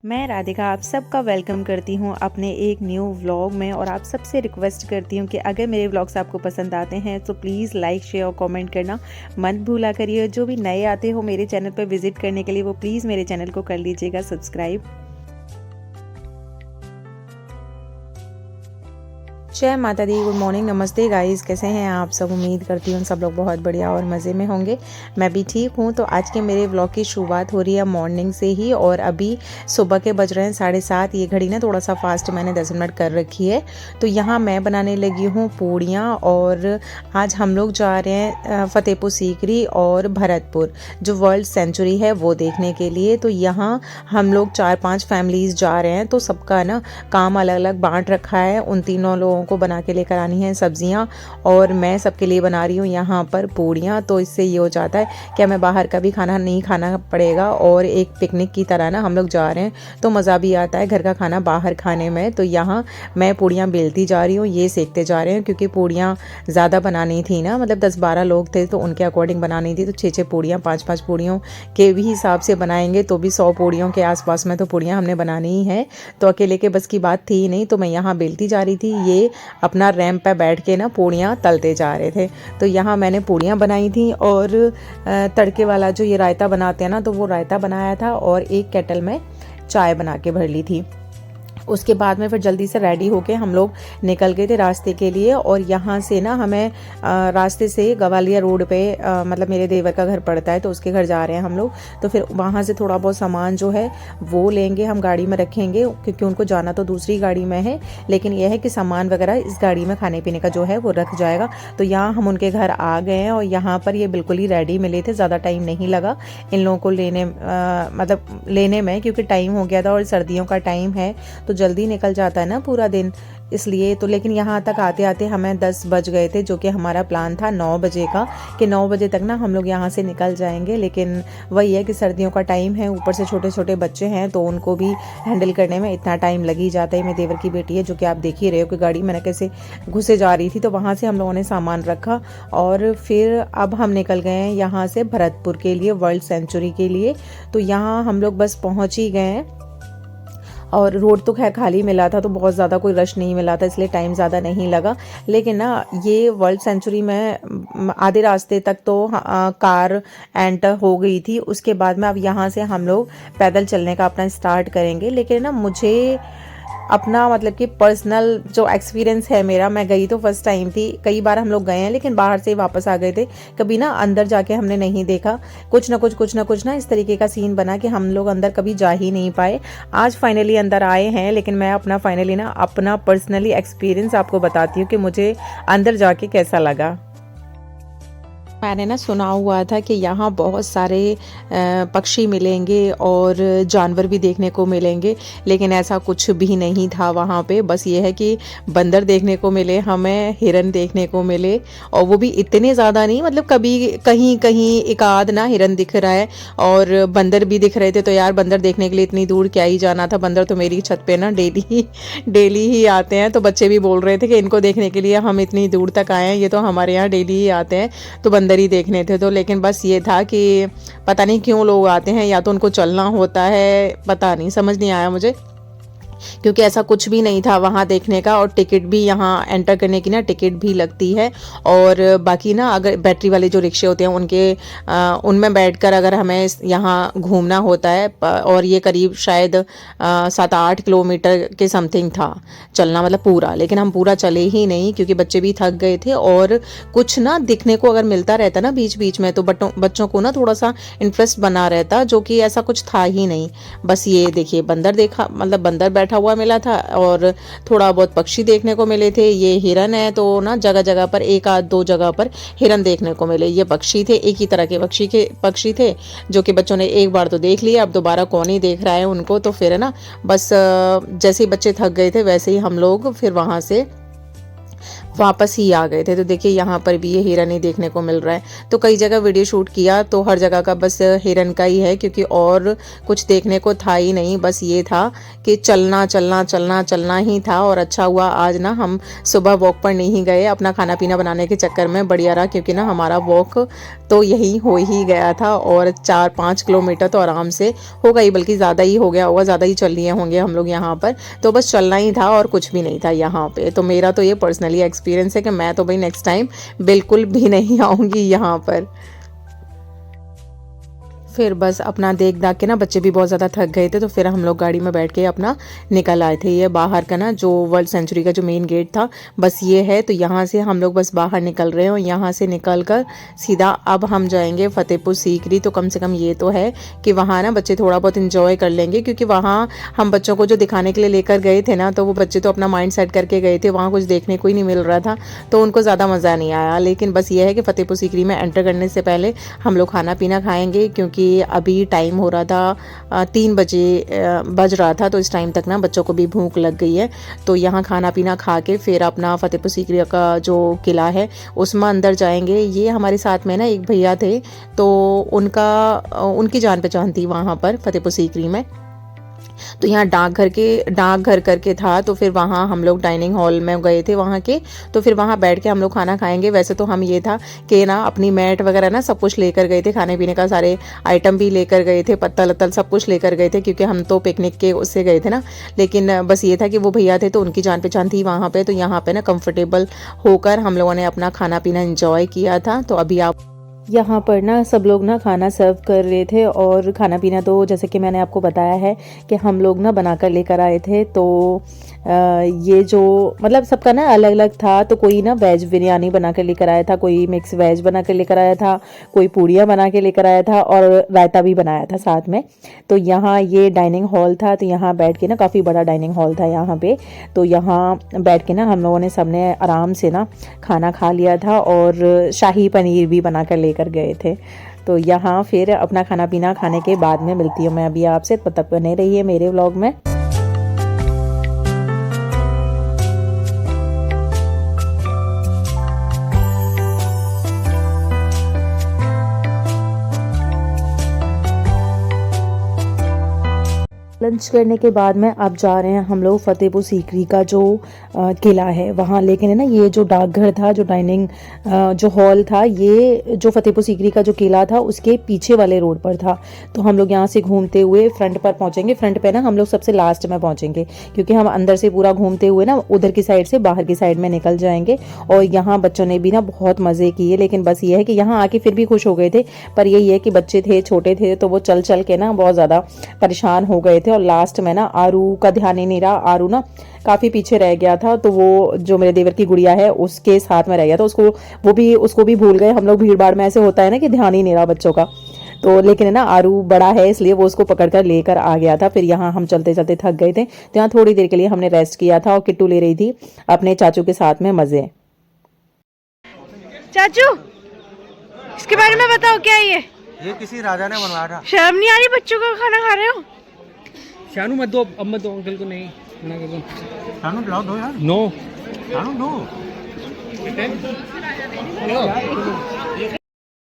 मैं राधिका आप सबका वेलकम करती हूँ अपने एक न्यू व्लॉग में। और आप सबसे रिक्वेस्ट करती हूँ कि अगर मेरे व्लॉग्स आपको पसंद आते हैं तो प्लीज़ लाइक शेयर और कमेंट करना मत भूला करिए। जो भी नए आते हो मेरे चैनल पर विजिट करने के लिए वो प्लीज़ मेरे चैनल को कर लीजिएगा सब्सक्राइब। जय माता दी, गुड मॉर्निंग, नमस्ते गाइस, कैसे हैं आप सब। उम्मीद करती हूँ सब लोग बहुत बढ़िया और मज़े में होंगे। मैं भी ठीक हूँ। तो आज के मेरे व्लॉग की शुरुआत हो रही है मॉर्निंग से ही और अभी सुबह के बज रहे हैं 7:30। ये घड़ी ना थोड़ा सा फास्ट मैंने 10 मिनट कर रखी है। तो यहाँ मैं बनाने लगी हूँ पूड़ियाँ और आज हम लोग जा रहे हैं फतेहपुर सीकरी और भरतपुर जो वर्ल्ड सेंचुरी है वो देखने के लिए। तो यहाँ हम लोग 4-5 फैमिलीज़ जा रहे हैं। तो सबका ना काम अलग अलग बांट रखा है। उन तीनों लोगों को बना के लेकर आनी है सब्जियां और मैं सबके लिए बना रही हूँ यहाँ पर पूड़ियाँ। तो इससे ये हो जाता है कि हमें बाहर का भी खाना नहीं खाना पड़ेगा और एक पिकनिक की तरह ना हम लोग जा रहे हैं तो मज़ा भी आता है घर का खाना बाहर खाने में। तो यहाँ मैं पूड़ियाँ बेलती जा रही हूँ, ये सेकते जा रहे हैं क्योंकि पूड़ियाँ ज़्यादा बनानी थी ना, मतलब 10-12 लोग थे तो उनके अकॉर्डिंग बनानी थी। तो 6-6 पूड़ियाँ 5-5 पूड़ियों के भी हिसाब से बनाएंगे तो भी 100 पूड़ियों के आसपास में तो पूड़ियाँ हमने बनानी ही है। तो अकेले के बस की बात थी ही नहीं। तो मैं यहाँ बेलती जा रही थी, ये अपना रैंप पे बैठ के ना पूड़ियाँ तलते जा रहे थे। तो यहाँ मैंने पूड़ियाँ बनाई थी और तड़के वाला जो ये रायता बनाते हैं ना तो वो रायता बनाया था और एक केटल में चाय बना के भर ली थी। उसके बाद में फिर जल्दी से रेडी होके हम लोग निकल गए थे रास्ते के लिए। और यहाँ से ना हमें रास्ते से गवालियर रोड पे मतलब मेरे देवर का घर पड़ता है तो उसके घर जा रहे हैं हम लोग। तो फिर वहाँ से थोड़ा बहुत सामान जो है वो लेंगे, हम गाड़ी में रखेंगे क्योंकि उनको जाना तो दूसरी गाड़ी में है, लेकिन यह है कि सामान वगैरह इस गाड़ी में खाने पीने का जो है वो रख जाएगा। तो यहाँ हम उनके घर आ गए हैं और यहाँ पर ये बिल्कुल ही रेडी मिले थे, ज़्यादा टाइम नहीं लगा इन लोगों को मतलब लेने में, क्योंकि टाइम हो गया था और सर्दियों का टाइम है तो जल्दी निकल जाता है ना पूरा दिन, इसलिए। तो लेकिन यहाँ तक आते आते हमें 10 बज गए थे, जो कि हमारा प्लान था 9 बजे का कि 9 बजे तक ना हम लोग यहाँ से निकल जाएंगे। लेकिन वही है कि सर्दियों का टाइम है, ऊपर से छोटे छोटे बच्चे हैं तो उनको भी हैंडल करने में इतना टाइम लग ही जाता है। मेरे देवर की बेटी है जो कि आप देख ही रहे हो कि गाड़ी मैंने कैसे घुसे जा रही थी। तो वहाँ से हम लोगों ने सामान रखा और फिर अब हम निकल गए हैं यहाँ से भरतपुर के लिए, वर्ल्ड सेंचुरी के लिए। तो यहाँ हम लोग बस पहुँच ही गए हैं और रोड तो खैर खाली मिला था तो बहुत ज़्यादा कोई रश नहीं मिला था, इसलिए टाइम ज़्यादा नहीं लगा। लेकिन ना ये वर्ल्ड सेंचुरी में आधे रास्ते तक तो कार एंटर हो गई थी। उसके बाद में अब यहाँ से हम लोग पैदल चलने का अपना स्टार्ट करेंगे। लेकिन ना मुझे अपना मतलब कि पर्सनल जो एक्सपीरियंस है मेरा, मैं गई तो फर्स्ट टाइम थी, कई बार हम लोग गए हैं लेकिन बाहर से वापस आ गए थे, कभी ना अंदर जाके हमने नहीं देखा। कुछ ना कुछ ना इस तरीके का सीन बना कि हम लोग अंदर कभी जा ही नहीं पाए। आज फाइनली अंदर आए हैं, लेकिन मैं अपना फाइनली ना अपना पर्सनली एक्सपीरियंस आपको बताती हूँ कि मुझे अंदर जाके कैसा लगा। मैंने ना सुना हुआ था कि यहाँ बहुत सारे पक्षी मिलेंगे और जानवर भी देखने को मिलेंगे, लेकिन ऐसा कुछ भी नहीं था वहाँ पे। बस ये है कि बंदर देखने को मिले हमें, हिरन देखने को मिले और वो भी इतने ज़्यादा नहीं, मतलब कभी कहीं कहीं एक आध ना हिरन दिख रहा है और बंदर भी दिख रहे थे। तो यार बंदर देखने के लिए इतनी दूर क्या ही जाना था। बंदर तो मेरी छत पे ना डेली ही आते हैं। तो बच्चे भी बोल रहे थे कि इनको देखने के लिए हम इतनी दूर तक आए हैं, ये तो हमारे यहाँ डेली ही आते हैं तो बंदर ही देखने थे। तो लेकिन बस ये था कि पता नहीं क्यों लोग आते हैं, या तो उनको चलना होता है, पता नहीं, समझ नहीं आया मुझे, क्योंकि ऐसा कुछ भी नहीं था वहाँ देखने का। और टिकट भी यहाँ एंटर करने की ना टिकट भी लगती है। और बाकी ना अगर बैटरी वाले जो रिक्शे होते हैं उनके उनमें बैठकर अगर हमें यहाँ घूमना होता है, और ये करीब शायद 7-8 किलोमीटर के समथिंग था चलना, मतलब पूरा। लेकिन हम पूरा चले ही नहीं क्योंकि बच्चे भी थक गए थे और कुछ ना दिखने को अगर मिलता रहता ना बीच बीच में तो बच्चों को ना थोड़ा सा इंटरेस्ट बना रहता, जो कि ऐसा कुछ था ही नहीं। बस ये देखिए बंदर देखा, मतलब बंदर बैठा हुआ मिला था और थोड़ा बहुत पक्षी देखने को मिले थे। ये हिरन है तो ना जगह जगह पर 1-2 जगह पर हिरन देखने को मिले। ये पक्षी थे, एक ही तरह के पक्षी थे जो कि बच्चों ने एक बार तो देख लिया, अब दोबारा कौन ही देख रहा है उनको। तो फिर है ना बस जैसे ही बच्चे थक गए थे वैसे ही हम लोग फिर वहाँ से वापस ही आ गए थे। तो देखिए यहाँ पर भी ये हिरन ही देखने को मिल रहा है। तो कई जगह वीडियो शूट किया तो हर जगह का बस हिरन का ही है, क्योंकि और कुछ देखने को था ही नहीं। बस ये था कि चलना चलना चलना चलना ही था। और अच्छा हुआ आज ना हम सुबह वॉक पर नहीं गए अपना खाना पीना बनाने के चक्कर में, बढ़िया रहा, क्योंकि ना हमारा वॉक तो यही हो ही गया था। और 4-5 किलोमीटर तो आराम से हो गई, बल्कि ज़्यादा ही हो गया होगा, ज़्यादा ही चल लिए होंगे हम लोग यहाँ पर। तो बस चलना ही था और कुछ भी नहीं था यहाँ पे। तो मेरा तो ये पर्सनली एक्सपीरियंस है कि मैं तो भाई नेक्स्ट टाइम बिल्कुल भी नहीं आऊँगी यहाँ पर। फिर बस अपना देख दाख के ना बच्चे भी बहुत ज़्यादा थक गए थे, तो फिर हम लोग गाड़ी में बैठ के अपना निकल आए थे। ये बाहर का ना जो वर्ल्ड सेंचुरी का जो मेन गेट था बस ये है। तो यहाँ से हम लोग बस बाहर निकल रहे हैं और यहाँ से निकल कर सीधा अब हम जाएंगे फतेहपुर सीकरी। तो कम से कम ये तो है कि वहाँ ना बच्चे थोड़ा बहुत इंजॉय कर लेंगे, क्योंकि वहाँ हम बच्चों को जो दिखाने के लिए लेकर गए थे ना, तो वो बच्चे तो अपना माइंड सेट करके गए थे, वहाँ कुछ देखने को ही नहीं मिल रहा था, तो उनको ज़्यादा मज़ा नहीं आया। लेकिन बस ये है कि फतेहपुर सीकरी में एंटर करने से पहले हम लोग खाना पीना खाएंगे, क्योंकि अभी टाइम हो रहा था 3 बजे बज रहा था। तो इस टाइम तक ना बच्चों को भी भूख लग गई है। तो यहाँ खाना पीना खा के फिर अपना फतेहपुर सीकरी का जो किला है उसमें अंदर जाएंगे। ये हमारे साथ में ना एक भैया थे, तो उनकी जान पहचान थी वहाँ पर फतेहपुर सीकरी में। तो यहाँ डाकघर करके था, तो फिर वहाँ हम लोग डाइनिंग हॉल में गए थे वहाँ के। तो फिर वहाँ बैठ के हम लोग खाना खाएंगे। वैसे तो हम ये था कि ना अपनी मैट वगैरह ना सब कुछ लेकर गए थे, खाने पीने का सारे आइटम भी लेकर गए थे, पत्तल वत्तल सब कुछ लेकर गए थे, क्योंकि हम तो पिकनिक के उससे गए थे ना। लेकिन बस ये था कि वो भैया थे तो उनकी जान पहचान थी वहाँ पे। तो यहाँ पे ना कंफर्टेबल होकर हम लोगों ने अपना खाना पीना एंजॉय किया था। तो अभी आप यहाँ पर ना सब लोग ना खाना सर्व कर रहे थे, और खाना पीना तो जैसे कि मैंने आपको बताया है कि हम लोग ना बनाकर लेकर आए थे। तो ये जो मतलब सबका ना अलग अलग था। तो कोई ना वेज बिरयानी बना कर लेकर आया था, कोई मिक्स वेज बना कर लेकर आया था, कोई पूड़ियाँ बना के लेकर आया था, और रायता भी बनाया था साथ में। तो यहाँ ये डाइनिंग हॉल था, तो यहाँ बैठ के ना काफ़ी बड़ा डाइनिंग हॉल था यहाँ पे। तो यहाँ बैठ के ना हम लोगों ने सबने आराम से ना खाना खा लिया था, और शाही पनीर भी बना कर लेकर गए थे। तो यहाँ फिर अपना खाना पीना खाने के बाद में मिलती हूँ मैं अभी आपसे, तब तक बने रहिए मेरे व्लॉग में। लंच करने के बाद में अब जा रहे हैं हम लोग फतेहपुर सीकरी का जो किला है वहाँ। लेकिन है ना ये जो डाकघर था, जो डाइनिंग जो हॉल था, ये जो फतेहपुर सीकरी का जो किला था उसके पीछे वाले रोड पर था। तो हम लोग यहाँ से घूमते हुए फ्रंट पर पहुँचेंगे। फ्रंट पे ना हम लोग सबसे लास्ट में पहुँचेंगे, क्योंकि हम अंदर से पूरा घूमते हुए ना उधर की साइड से बाहर की साइड में निकल जाएंगे। और यहाँ बच्चों ने भी ना बहुत मज़े किए। लेकिन बस ये है कि यहाँ आके फिर भी खुश हो गए थे, पर यही है कि बच्चे थे, छोटे थे, तो वो चल चल के ना बहुत ज़्यादा परेशान हो गए थे। और लास्ट में ना आरू का ध्यान ही नहीं रहा, आरू ना काफ़ी पीछे रह गया था। तो वो जो मेरे देवर की गुड़िया है उसके साथ में रह गया था, उसको भी भूल गए हम लोग। भीड़ भाड़ में ऐसे होता है ना कि ध्यान ही नहीं रहा बच्चों का। तो लेकिन है ना आरू बड़ा है, इसलिए वो उसको पकड़कर लेकर आ गया था। फिर यहाँ हम चलते चलते थक गए थे, तो यहाँ थोड़ी देर के लिए हमने रेस्ट किया था। और किट्टू ले रही थी अपने चाचू के साथ में मज़े। चाचू इसके बारे में बताओ, क्या ये किसी राजा ने बनवाया था। शर्म नहीं आ रही बच्चों का खाना खा रहे हो? शानू मत दो, अब मत दो अंकल को, नहीं मना कर दो। शानू लाओ दो यार। No Shanu no.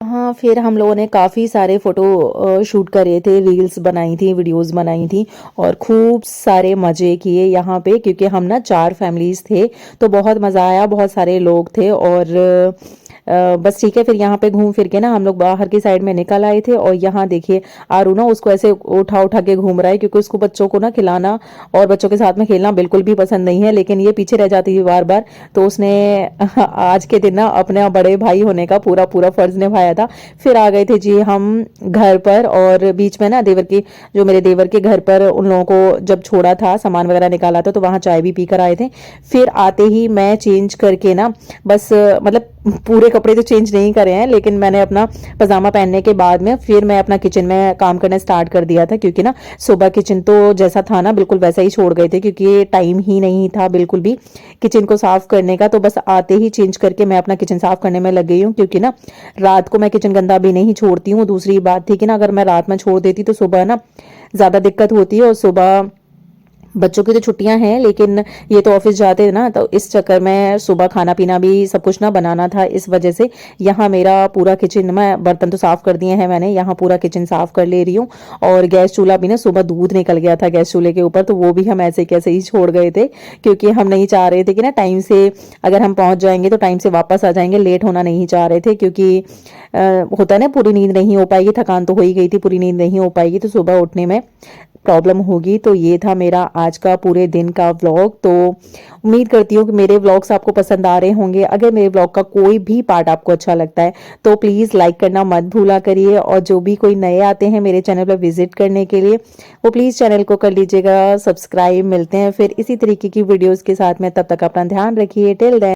हाँ, फिर हम लोगों ने काफ़ी सारे फ़ोटो शूट करे थे, रील्स बनाई थी, वीडियोस बनाई थी, और खूब सारे मज़े किए यहाँ पे। क्योंकि हम ना 4 फैमिलीज़ थे, तो बहुत मज़ा आया, बहुत सारे लोग थे। और बस ठीक है, फिर यहाँ पे घूम फिर के ना हम लोग बाहर की साइड में निकल आए थे। और यहाँ देखिए आरू ना उसको ऐसे उठा उठा के घूम रहा है, क्योंकि उसको बच्चों को ना खिलाना और बच्चों के साथ में खेलना बिल्कुल भी पसंद नहीं है। लेकिन ये पीछे रह जाती है बार बार, तो उसने आज के दिन ना अपने बड़े भाई होने का पूरा पूरा फर्ज निभाया था। फिर आ गए थे जी हम घर पर, और बीच में ना मेरे देवर के घर पर उन लोगों को जब छोड़ा था, सामान वगैरह निकाला था, तो वहाँ चाय भी पी कर आए थे। फिर आते ही मैं चेंज करके ना बस मतलब पूरे कपड़े तो चेंज नहीं करे हैं, लेकिन मैंने अपना पजामा पहनने के बाद में फिर मैं अपना किचन में काम करना स्टार्ट कर दिया था। क्योंकि ना सुबह किचन तो जैसा था ना बिल्कुल वैसा ही छोड़ गए थे, क्योंकि टाइम ही नहीं था बिल्कुल भी किचन को साफ करने का। तो बस आते ही चेंज करके मैं अपना किचन साफ करने में लग गई हूँ, क्योंकि ना रात को मैं किचन गंदा भी नहीं छोड़ती हूँ। दूसरी बात थी कि ना अगर मैं रात में छोड़ देती तो सुबह ना ज़्यादा दिक्कत होती है, और सुबह बच्चों की तो छुट्टियां हैं, लेकिन ये तो ऑफिस जाते हैं ना, तो इस चक्कर में सुबह खाना पीना भी सब कुछ ना बनाना था। इस वजह से यहाँ मेरा पूरा किचन, मैं बर्तन तो साफ कर दिए हैं मैंने, यहाँ पूरा किचन साफ कर ले रही हूँ। और गैस चूल्हा भी ना, सुबह दूध निकल गया था गैस चूल्हे के ऊपर, तो वो भी हम ऐसे कैसे ही छोड़ गए थे, क्योंकि हम नहीं चाह रहे थे कि ना टाइम से अगर हम पहुंच जाएंगे तो टाइम से वापस आ जाएंगे, लेट होना नहीं चाह रहे थे, क्योंकि होता है ना पूरी नींद नहीं हो पाएगी, थकान तो हो ही गई थी, पूरी नींद नहीं हो पाएगी तो सुबह उठने में प्रॉब्लम होगी। तो ये था मेरा आज का पूरे दिन का व्लॉग। तो उम्मीद करती हूँ कि मेरे व्लॉग्स आपको पसंद आ रहे होंगे। अगर मेरे व्लॉग का कोई भी पार्ट आपको अच्छा लगता है तो प्लीज़ लाइक करना मत भूला करिए, और जो भी कोई नए आते हैं मेरे चैनल पर विजिट करने के लिए, वो प्लीज़ चैनल को कर लीजिएगा सब्सक्राइब। मिलते हैं फिर इसी तरीके की वीडियोज़ के साथ में, तब तक अपना ध्यान रखिए। Till then.